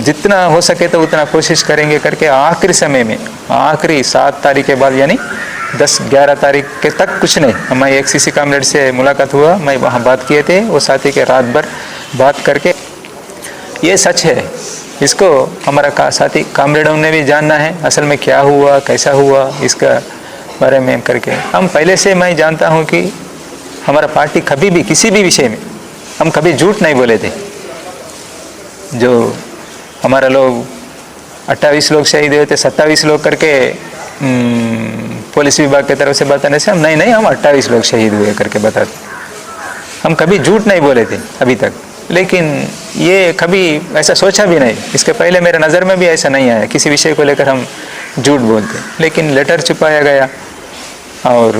जितना हो सके तो उतना कोशिश करेंगे करके आखिरी समय में, आखिरी 7 तारीख के बाद यानी 10-11 तारीख के तक कुछ नहीं। हमारी एक सीसी कामरेड से मुलाकात हुआ, मैं वहाँ बात किए थे, वो साथी के रात भर बात करके ये सच है, इसको हमारा साथी कामरेडों ने भी जानना है असल में क्या हुआ, कैसा हुआ, इसका बारे में करके। हम पहले से मैं जानता हूँ कि हमारा पार्टी कभी भी किसी भी विषय में हम कभी झूठ नहीं बोले थे। जो हमारा लोग 28 लोग शहीद हुए थे, 27 लोग करके पुलिस विभाग की तरफ से बताने से हम नहीं हम 28 लोग शहीद हुए करके बताते। हम कभी झूठ नहीं बोले थे अभी तक, लेकिन ये कभी ऐसा सोचा भी नहीं। इसके पहले मेरे नज़र में भी ऐसा नहीं आया किसी विषय को लेकर हम झूठ बोलते, लेकिन लेटर छुपाया गया। और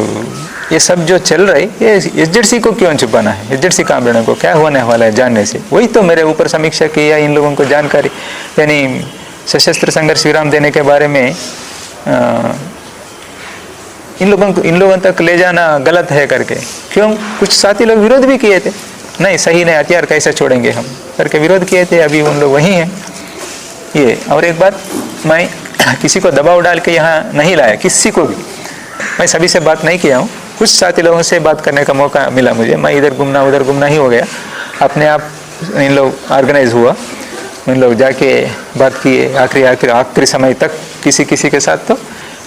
ये सब जो चल रही है, ये एसजेडसी को क्यों छुपाना है? एसजेडसी कामरेडों को क्या होने वाला है जानने से? वही तो मेरे ऊपर समीक्षा की या इन लोगों को जानकारी, यानी सशस्त्र संघर्ष विराम देने के बारे में इन लोगों तक ले जाना गलत है करके। क्यों? कुछ साथी लोग विरोध भी किए थे, नहीं सही नहीं, हथियार कैसे छोड़ेंगे हम करके विरोध किए थे। अभी उन लोग वही हैं ये। और एक बात, मैं किसी को दबाव डाल के यहाँ नहीं लाया, किसी को भी। मैं सभी से बात नहीं किया हूँ, कुछ साथी लोगों से बात करने का मौका मिला मुझे। मैं इधर घूमना उधर घूमना ही हो गया, अपने आप इन लोग ऑर्गेनाइज हुआ, इन लोग जाके बात किए। आखिरी समय तक किसी के साथ तो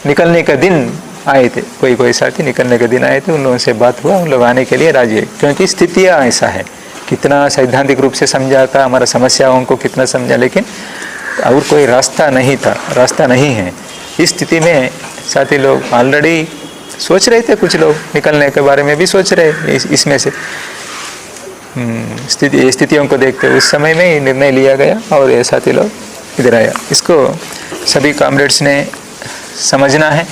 निकलने का दिन आए थे, कोई साथी निकलने के दिन आए थे, उन लोगों से बात हुआ, उन लोग आने के लिए राजी है। क्योंकि स्थितियाँ ऐसा है, कितना सैद्धांतिक रूप से समझा था, हमारा समस्याओं को कितना समझा, लेकिन और कोई रास्ता नहीं था, रास्ता नहीं है। इस स्थिति में साथी लोग ऑलरेडी सोच रहे थे, कुछ लोग निकलने के बारे में भी सोच रहे इसमें से स्थितियों को देखते उस समय में ही निर्णय लिया गया और ये साथी लोग इधर आया। इसको सभी कॉमरेड्स ने समझना है।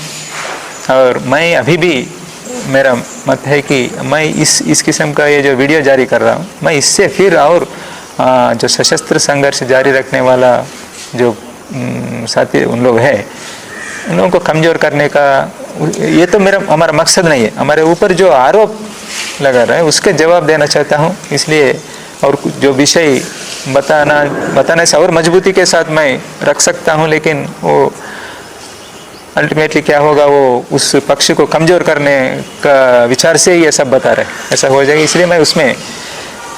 और मैं अभी भी, मेरा मत है कि मैं इस किस्म का ये जो वीडियो जारी कर रहा हूँ, मैं इससे फिर और जो सशस्त्र संघर्ष जारी रखने वाला जो साथी उन लोग हैं, उन लोगों को कमज़ोर करने का ये तो हमारा मकसद नहीं है। हमारे ऊपर जो आरोप लगा रहा है उसके जवाब देना चाहता हूँ, इसलिए। और जो विषय बताने से और मजबूती के साथ मैं रख सकता हूँ, लेकिन वो अल्टीमेटली क्या होगा, वो उस पक्ष को कमज़ोर करने का विचार से ही ये सब बता रहे, ऐसा हो जाएगा। इसलिए मैं उसमें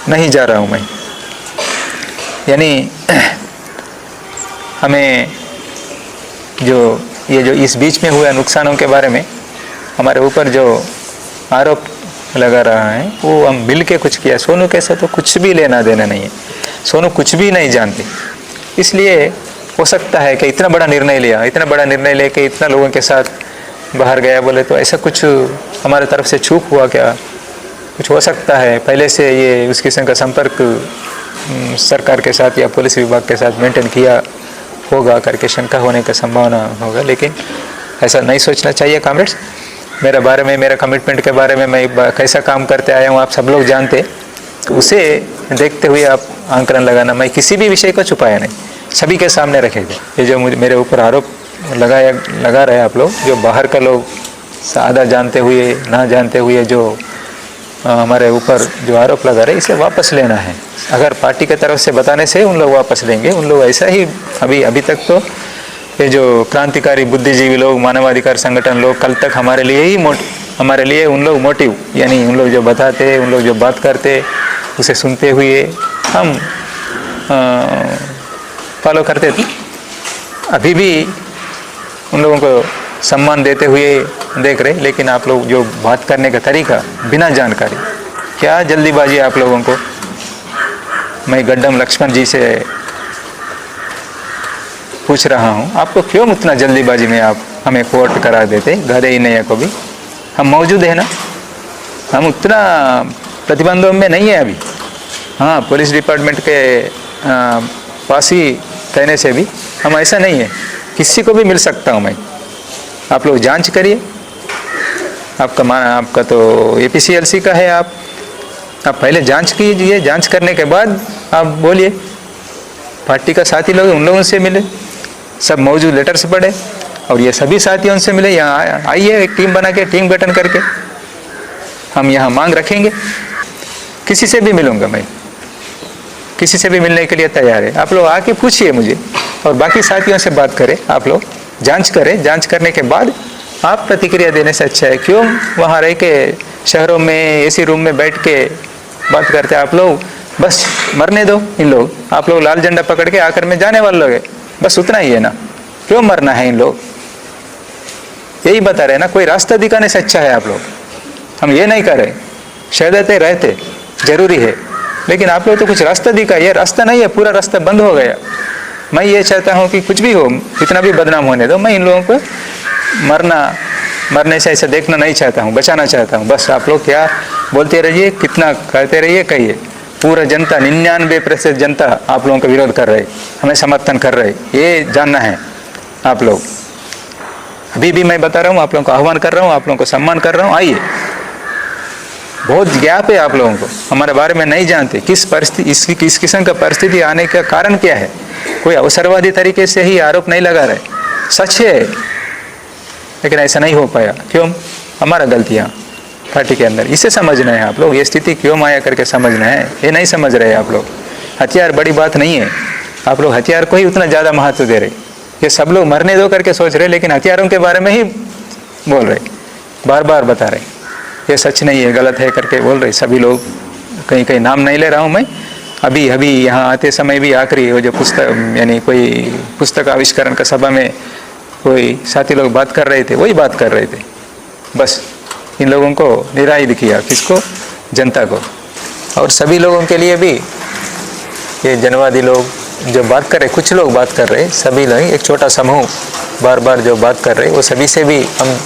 नहीं जा रहा हूँ। मैं यानी हमें जो इस बीच में हुए नुकसानों के बारे में हमारे ऊपर जो आरोप लगा रहा है, वो हम मिल के कुछ किया। सोनू के साथ तो कुछ भी लेना देना नहीं है, सोनू कुछ भी नहीं जानते। इसलिए हो सकता है कि इतना बड़ा निर्णय लेके इतना लोगों के साथ बाहर गया, बोले तो ऐसा कुछ हमारे तरफ से चूक हुआ क्या? कुछ हो सकता है पहले से ये उस किस्म का संपर्क सरकार के साथ या पुलिस विभाग के साथ मेंटेन किया होगा करके शंका होने का संभावना होगा, लेकिन ऐसा नहीं सोचना चाहिए। कॉमरेड्स, मेरे बारे में, मेरा कमिटमेंट के बारे में मैं कैसा काम करते आया हूँ आप सब लोग जानते, उसे देखते हुए आप आंकलन लगाना। मैं किसी भी विषय को छुपाया नहीं, सभी के सामने रखे थे। ये जो मेरे ऊपर आरोप लगा रहे आप लोग, जो बाहर का लोग आधा जानते हुए ना जानते हुए जो हमारे ऊपर जो आरोप लगा रहे, इसे वापस लेना है। अगर पार्टी की तरफ से बताने से उन लोग वापस लेंगे, उन लोग ऐसा ही अभी तक तो ये जो क्रांतिकारी बुद्धिजीवी लोग, मानवाधिकार संगठन लोग, कल तक हमारे लिए उन लोग मोटिव, यानी उन लोग जो बताते, उन लोग जो बात करते, उसे सुनते हुए हम फॉलो करते थे। अभी भी उन लोगों को सम्मान देते हुए देख रहे, लेकिन आप लोग जो बात करने का तरीका बिना जानकारी, क्या जल्दीबाजी आप लोगों को। मैं गड्डम लक्ष्मण जी से पूछ रहा हूँ, आपको क्यों उतना जल्दीबाजी में आप हमें कोर्ट करा देते, गधे ही नहीं को भी? हम मौजूद है ना, हम उतना प्रतिबंधों में नहीं है अभी। हाँ, पुलिस डिपार्टमेंट के पास ही कहने से भी हम ऐसा नहीं है, किसी को भी मिल सकता हूँ मैं। आप लोग जांच करिए, आपका तो APCLC का है, आप पहले जांच कीजिए, जांच करने के बाद आप बोलिए। पार्टी का साथी लोग उन लोगों से मिले, सब मौजूद लेटर्स पढ़े और ये सभी साथियों से मिले। यहाँ आइए, एक टीम बना के, टीम गठन करके हम यहाँ मांग रखेंगे। किसी से भी मिलूंगा मैं, किसी से भी मिलने के लिए तैयार है। आप लोग आके पूछिए मुझे और बाकी साथियों से बात करें, आप लोग जांच करें। जांच करने के बाद आप प्रतिक्रिया देने से अच्छा है क्यों वहाँ रह के शहरों में AC रूम में बैठ के बात करते हैं। आप लोग बस मरने दो इन लोग, आप लोग लाल झंडा पकड़ के आकर में जाने वाले लोग हैं, बस उतना ही है ना। क्यों मरना है इन लोग, यही बता रहे ना। कोई रास्ता दिखाने से अच्छा है आप लोग, हम ये नहीं कर रहे। शहदते रहते जरूरी है, लेकिन आप लोग तो कुछ रास्ता दिखा। ये रास्ता नहीं है, पूरा रास्ता बंद हो गया। मैं ये चाहता हूँ कि कुछ भी हो, इतना भी बदनाम होने दो, मैं इन लोगों को मरने से ऐसा देखना नहीं चाहता हूँ, बचाना चाहता हूँ। बस आप लोग क्या बोलते रहिए, कितना कहते रहिए, कहिए। पूरा जनता 99% जनता आप लोगों का विरोध कर रहे, हमें समर्थन कर रहे, ये जानना है आप लोग। अभी भी मैं बता रहा हूँ, आप लोगों को आह्वान कर रहा हूँ, आप लोगों को सम्मान कर रहा हूँ। आइए, बहुत ज्ञाप है आप लोगों को, हमारे बारे में नहीं जानते किस परिस्थिति, इस किस्म का परिस्थिति आने का कारण क्या है। कोई अवसरवादी तरीके से ही आरोप नहीं लगा रहे, सच है, लेकिन ऐसा नहीं हो पाया। क्यों? हमारा गलतियाँ पार्टी के अंदर, इसे समझना है आप लोग। ये स्थिति क्यों आया करके समझना है, ये नहीं समझ रहे आप लोग। हथियार बड़ी बात नहीं है, आप लोग हथियार को ही उतना ज़्यादा महत्व दे रहे। ये सब लोग मरने दो करके सोच रहे, लेकिन हथियारों के बारे में ही बोल रहे, बार बार बता रहे ये सच नहीं है, गलत है करके बोल रहे सभी लोग। कहीं कहीं नाम नहीं ले रहा हूँ मैं। अभी यहाँ आते समय भी आखिरी वो जो पुस्तक, यानी कोई पुस्तक आविष्करण का सभा में कोई साथी लोग बात कर रहे थे, वही बात कर रहे थे। बस इन लोगों को निरायुध किया, किसको? जनता को। और सभी लोगों के लिए भी ये जनवादी लोग जो बात कर रहे, कुछ लोग बात कर रहे, सभी लोग, एक छोटा समूह बार बार जो बात कर रहे, वो सभी से भी हम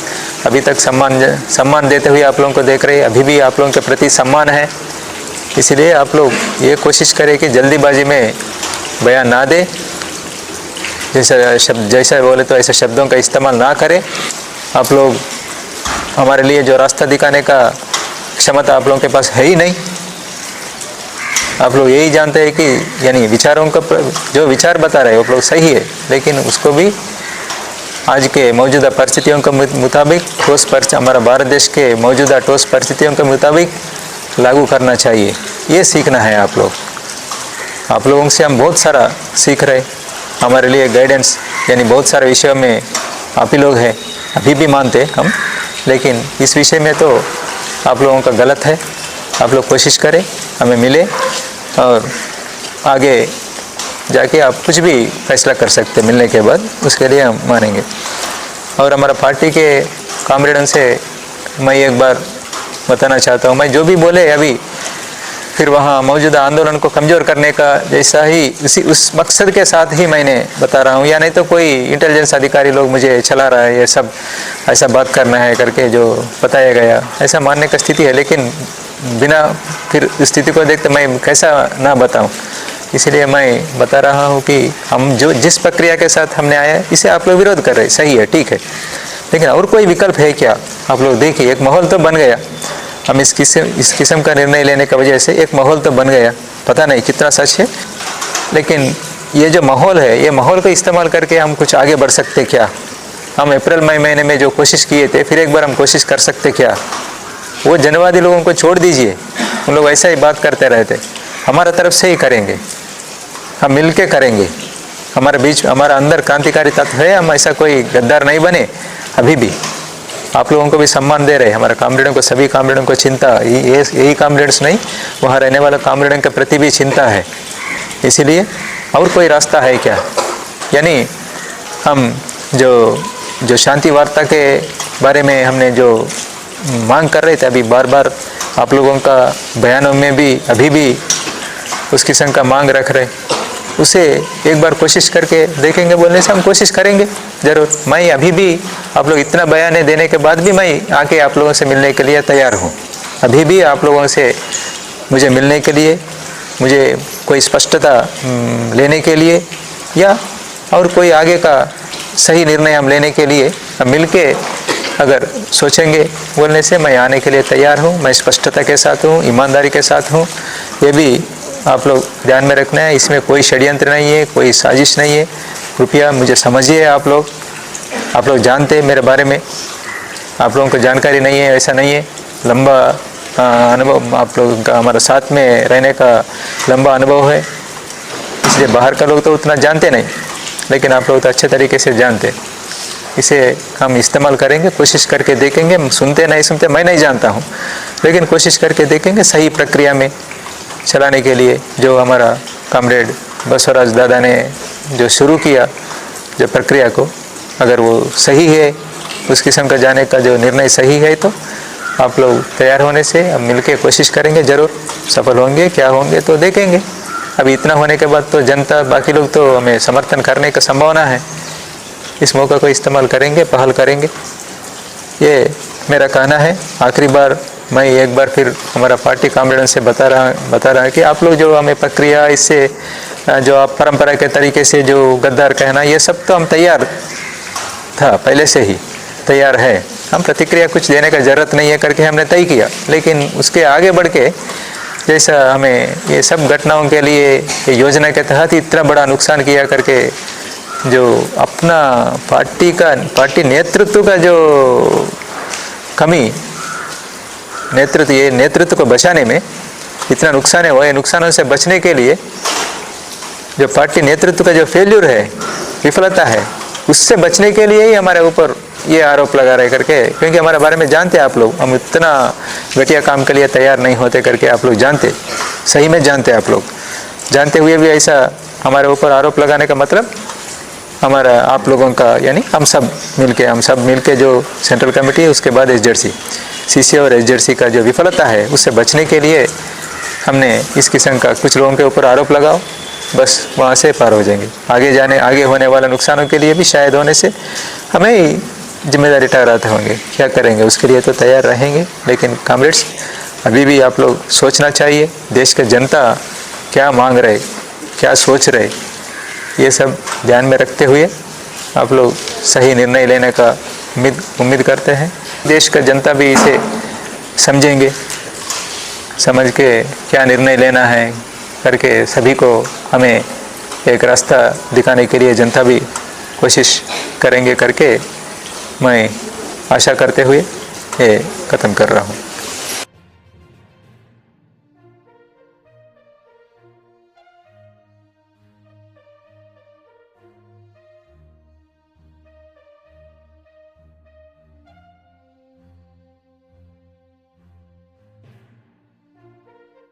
अभी तक सम्मान देते हुए आप लोगों को देख रहे। अभी भी आप लोगों के प्रति सम्मान है, इसलिए आप लोग ये कोशिश करें कि जल्दीबाजी में बयान ना दे। जैसा बोले तो ऐसे शब्दों का इस्तेमाल ना करें। आप लोग हमारे लिए जो रास्ता दिखाने का क्षमता आप लोगों के पास है ही नहीं। आप लोग यही जानते हैं कि यानी विचारों का जो विचार बता रहे हैं वो लोग सही है, लेकिन उसको भी आज के मौजूदा परिस्थितियों के मुताबिक, हमारा भारत देश के मौजूदा ठोस परिस्थितियों के मुताबिक लागू करना चाहिए। ये सीखना है आप लोगों से हम बहुत सारा सीख रहे। हमारे लिए गाइडेंस यानी बहुत सारे विषयों में आप ही लोग हैं, अभी भी मानते हम, लेकिन इस विषय में तो आप लोगों का गलत है। आप लोग कोशिश करें, हमें मिले और आगे जाके आप कुछ भी फैसला कर सकते मिलने के बाद, उसके लिए हम मानेंगे। और हमारा पार्टी के कामरेडों से मैं एक बार बताना चाहता हूँ, मैं जो भी बोले अभी फिर वहाँ मौजूदा आंदोलन को कमज़ोर करने का जैसा ही उस मकसद के साथ ही मैंने बता रहा हूँ, या नहीं तो कोई इंटेलिजेंस अधिकारी लोग मुझे चला रहा है ये सब ऐसा बात करना है करके जो बताया गया, ऐसा मानने का स्थिति है। लेकिन बिना फिर स्थिति को देखते मैं कैसा ना बताऊं, इसलिए मैं बता रहा हूं कि हम जिस प्रक्रिया के साथ हमने आया इसे आप लोग विरोध कर रहे, सही है, ठीक है, लेकिन और कोई विकल्प है क्या? आप लोग देखिए, एक माहौल तो बन गया। हम इस किस्म का निर्णय लेने की वजह से एक माहौल तो बन गया, पता नहीं कितना सच है, लेकिन ये जो माहौल है, ये माहौल को इस्तेमाल करके हम कुछ आगे बढ़ सकते क्या? हम अप्रैल मई महीने में जो कोशिश किए थे, फिर एक बार हम कोशिश कर सकते क्या? वो जनवादी लोगों को छोड़ दीजिए, उन लोग ऐसा ही बात करते रहते। हमारा तरफ से ही करेंगे, हम मिल के करेंगे। हमारे बीच, हमारा अंदर क्रांतिकारी तत्व है, हम ऐसा कोई गद्दार नहीं बने। अभी भी आप लोगों को भी सम्मान दे रहे, हमारे कामरेडों को, सभी कामरेडों को चिंता, यही कामरेड्स नहीं, वहाँ रहने वाले कामरेडों के प्रति भी चिंता है। इसीलिए और कोई रास्ता है क्या? यानी हम जो शांति वार्ता के बारे में हमने जो मांग कर रहे थे, अभी बार बार आप लोगों का बयानों में भी अभी भी उस किस्म का मांग रख रहे, उसे एक बार कोशिश करके देखेंगे। बोलने से हम कोशिश करेंगे ज़रूर। मैं अभी भी आप लोग इतना बयान देने के बाद भी मैं आके आप लोगों से मिलने के लिए तैयार हूँ। अभी भी आप लोगों से मुझे मिलने के लिए, मुझे कोई स्पष्टता लेने के लिए या और कोई आगे का सही निर्णय हम लेने के लिए हम मिलके अगर सोचेंगे बोलने से मैं आने के लिए तैयार हूँ। मैं स्पष्टता के साथ हूँ, ईमानदारी के साथ हूँ। ये भी आप लोग ध्यान में रखना है, इसमें कोई षड्यंत्र नहीं है, कोई साजिश नहीं है। कृपया मुझे समझिए। आप लोग जानते हैं मेरे बारे में, आप लोगों को जानकारी नहीं है ऐसा नहीं है। लंबा अनुभव आप लोगों का, हमारा साथ में रहने का लंबा अनुभव है, इसलिए बाहर का लोग तो उतना जानते नहीं, लेकिन आप लोग तो अच्छे तरीके से जानते। इसे हम इस्तेमाल करेंगे, कोशिश करके देखेंगे। सुनते नहीं सुनते मैं नहीं जानता हूँ, लेकिन कोशिश करके देखेंगे सही प्रक्रिया में चलाने के लिए। जो हमारा कॉमरेड बसवराज दादा ने जो शुरू किया जो प्रक्रिया को, अगर वो सही है, उस किस्म का जाने का जो निर्णय सही है, तो आप लोग तैयार होने से अब मिलके कोशिश करेंगे। ज़रूर सफल होंगे, क्या होंगे तो देखेंगे। अभी इतना होने के बाद तो जनता, बाकी लोग तो हमें समर्थन करने का संभावना है। इस मौका को इस्तेमाल करेंगे, पहल करेंगे, ये मेरा कहना है। आखिरी बार मैं एक बार फिर हमारा पार्टी कॉमरेड से बता रहा है कि आप लोग जो हमें प्रक्रिया, इससे जो आप परंपरा के तरीके से जो गद्दार कहना, ये सब तो हम तैयार था, पहले से ही तैयार है। हम प्रतिक्रिया कुछ देने का ज़रूरत नहीं है करके हमने तय किया, लेकिन उसके आगे बढ़ के जैसा हमें ये सब घटनाओं के लिए ये योजना के तहत इतना बड़ा नुकसान किया करके, जो अपना पार्टी नेतृत्व का जो कमी, ये नेतृत्व को बचाने में इतना नुकसान है, वो नुकसानों से बचने के लिए जो पार्टी नेतृत्व का जो फेल्यूर है, विफलता है, उससे बचने के लिए ही हमारे ऊपर ये आरोप लगा रहे करके, क्योंकि हमारे बारे में जानते आप लोग, हम इतना घटिया काम के लिए तैयार नहीं होते करके आप लोग जानते, सही में जानते। आप लोग जानते हुए भी ऐसा हमारे ऊपर आरोप लगाने का मतलब हमारा, आप लोगों का, यानी हम सब मिलके जो सेंट्रल कमेटी है, उसके बाद एसजेडसी, सीसी और एसजेडसी का जो विफलता है, उससे बचने के लिए हमने इस किस्म का कुछ लोगों के ऊपर आरोप लगाओ, बस वहाँ से पार हो जाएंगे। आगे होने वाले नुकसानों के लिए भी शायद होने से हमें ही जिम्मेदारी ठहराते होंगे। क्या करेंगे उसके लिए तो तैयार रहेंगे, लेकिन कॉमरेड्स अभी भी आप लोग सोचना चाहिए, देश का जनता क्या मांग रहे, क्या सोच रहे, ये सब ध्यान में रखते हुए आप लोग सही निर्णय लेने का उम्मीद करते हैं। देश का जनता भी इसे समझेंगे, समझ के क्या निर्णय लेना है करके सभी को हमें एक रास्ता दिखाने के लिए जनता भी कोशिश करेंगे करके मैं आशा करते हुए ये ख़त्म कर रहा हूँ।